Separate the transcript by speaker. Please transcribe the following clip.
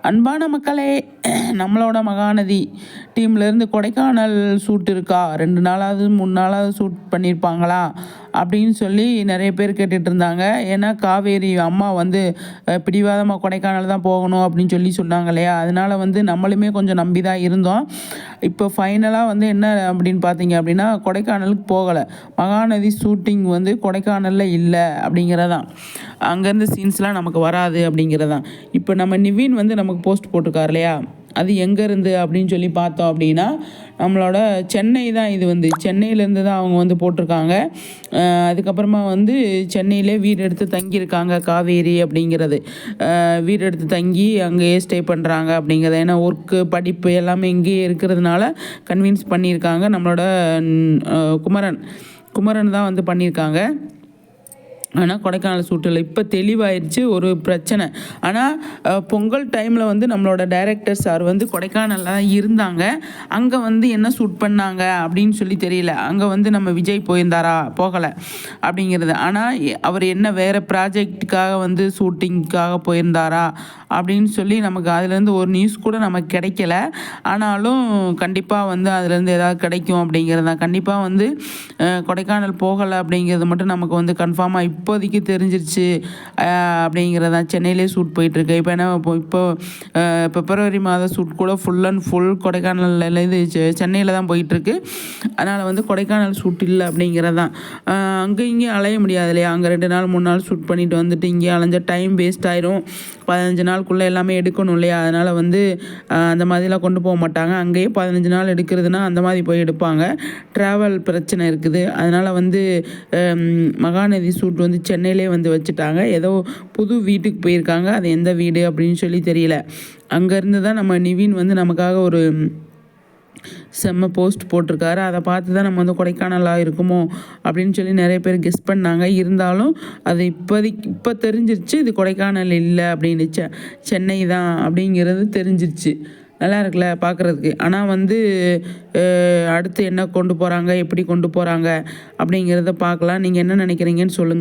Speaker 1: அன்பான மக்களே, நம்மளோட மகாநதி டீம்லேருந்து கொடைக்கானல் ஷூட் இருக்கா, 2 நாளாவது 3 நாளாவது ஷூட் பண்ணியிருப்பாங்களா அப்படின்னு சொல்லி நிறைய பேர் கேட்டுட்டு இருந்தாங்க. ஏன்னா காவேரி அம்மா வந்து பிடிவாதமாக கொடைக்கானல் தான் போகணும் அப்படின்னு சொல்லி சொன்னாங்க இல்லையா, அதனால வந்து நம்மளுமே கொஞ்சம் நம்பி தான் இருந்தோம். இப்போ ஃபைனலாக வந்து என்ன அப்படின்னு பார்த்தீங்க அப்படின்னா, கொடைக்கானலுக்கு போகலை. மகாநதி ஷூட்டிங் வந்து கொடைக்கானலில் இல்லை அப்படிங்கிறதான், அங்கேருந்து சீன்ஸ்லாம் நமக்கு வராது அப்படிங்கிறதான். இப்போ நம்ம நிவின் வந்து நமக்கு போஸ்ட் போட்டிருக்கார் இல்லையா, அது எங்கேருந்து அப்படின்னு சொல்லி பார்த்தோம் அப்படின்னா, நம்மளோட சென்னை தான். இது வந்து சென்னையிலேருந்து தான் அவங்க வந்து போட்டிருக்காங்க. அதுக்கப்புறமா வந்து சென்னையிலே வீடு எடுத்து தங்கியிருக்காங்க காவேரி அப்படிங்கிறது. வீடு எடுத்து தங்கி அங்கேயே ஸ்டே பண்ணுறாங்க அப்படிங்கிறது. ஏன்னா ஒர்க்கு படிப்பு எல்லாமே இங்கேயே இருக்கிறதுனால கன்வின்ஸ் பண்ணியிருக்காங்க. நம்மளோட குமரன் தான் வந்து பண்ணியிருக்காங்க. ஆனால் கொடைக்கானல் ஷூட்டில் இப்போ தெளிவாயிடுச்சு ஒரு பிரச்சனை. ஆனால் பொங்கல் டைமில் வந்து நம்மளோட டைரக்டர் சார் வந்து கொடைக்கானலில் தான் இருந்தாங்க. அங்கே வந்து என்ன ஷூட் பண்ணாங்க அப்படின்னு சொல்லி தெரியல. அங்கே வந்து நம்ம விஜய் போயிருந்தாரா, போகலை அப்படிங்கிறது. ஆனால் அவர் என்ன வேறு ப்ராஜெக்டுக்காக வந்து ஷூட்டிங்க்காக போயிருந்தாரா அப்படின்னு சொல்லி நமக்கு அதுலேருந்து ஒரு நியூஸ் கூட நமக்கு கிடைக்கல. ஆனாலும் கண்டிப்பாக வந்து அதுலேருந்து ஏதாவது கிடைக்கும் அப்படிங்கிறது தான். கண்டிப்பாக வந்து கொடைக்கானல் போகலை அப்படிங்கிறது மட்டும் நமக்கு வந்து கன்ஃபார்மாக இப்போதைக்கு தெரிஞ்சிருச்சு அப்படிங்கிறதான். சென்னையிலே ஷூட் போயிட்டுருக்கு. இப்போ என்ன, இப்போ பிப்ரவரி மாதம் ஷூட் கூட ஃபுல் அண்ட் ஃபுல் கொடைக்கானலில் இது சென்னையில் தான் போயிட்டுருக்கு. அதனால் வந்து கொடைக்கானல் ஷூட் இல்லை அப்படிங்கிறதான். அங்கே இங்கேயும் அலைய முடியாது இல்லையா, அங்கே 2 நாள் 3 நாள் ஷூட் பண்ணிவிட்டு வந்துட்டு இங்கே அலைஞ்ச டைம் வேஸ்ட் ஆயிரும். 15 நாளுக்குள்ளே எல்லாமே எடுக்கணும் இல்லையா, அதனால் வந்து அந்த மாதிரிலாம் கொண்டு போக மாட்டாங்க. அங்கேயே 15 நாள் எடுக்கிறதுனா அந்த மாதிரி போய் எடுப்பாங்க. ட்ராவல் பிரச்சனை இருக்குது. அதனால் வந்து மகாநதி ஷூட் வந்து சென்னையிலே வந்து வச்சுட்டாங்க. ஏதோ புது வீட்டுக்கு போயிருக்காங்க. அது எந்த வீடு அப்படின்னு சொல்லி தெரியல. அங்கேருந்து தான் நம்ம நிவின் வந்து நமக்காக ஒரு செம்ம போஸ்ட் போட்டிருக்காரு. அதை பார்த்து தான் நம்ம வந்து கொடைக்கானலாக இருக்குமோ அப்படின்னு சொல்லி நிறைய பேர் கெஸ் பண்ணாங்க. இருந்தாலும் அது இப்போ தெரிஞ்சிருச்சு இது கொடைக்கானல் இல்லை அப்படின்னு, சென்னை தான் அப்படிங்கிறது தெரிஞ்சிருச்சு. நல்லா இருக்குல்ல பார்க்குறதுக்கு. ஆனால் வந்து அடுத்து என்ன கொண்டு போகிறாங்க, எப்படி கொண்டு போகிறாங்க அப்படிங்கிறத பார்க்கலாம். நீங்கள் என்ன நினைக்கிறீங்கன்னு சொல்லுங்கள்.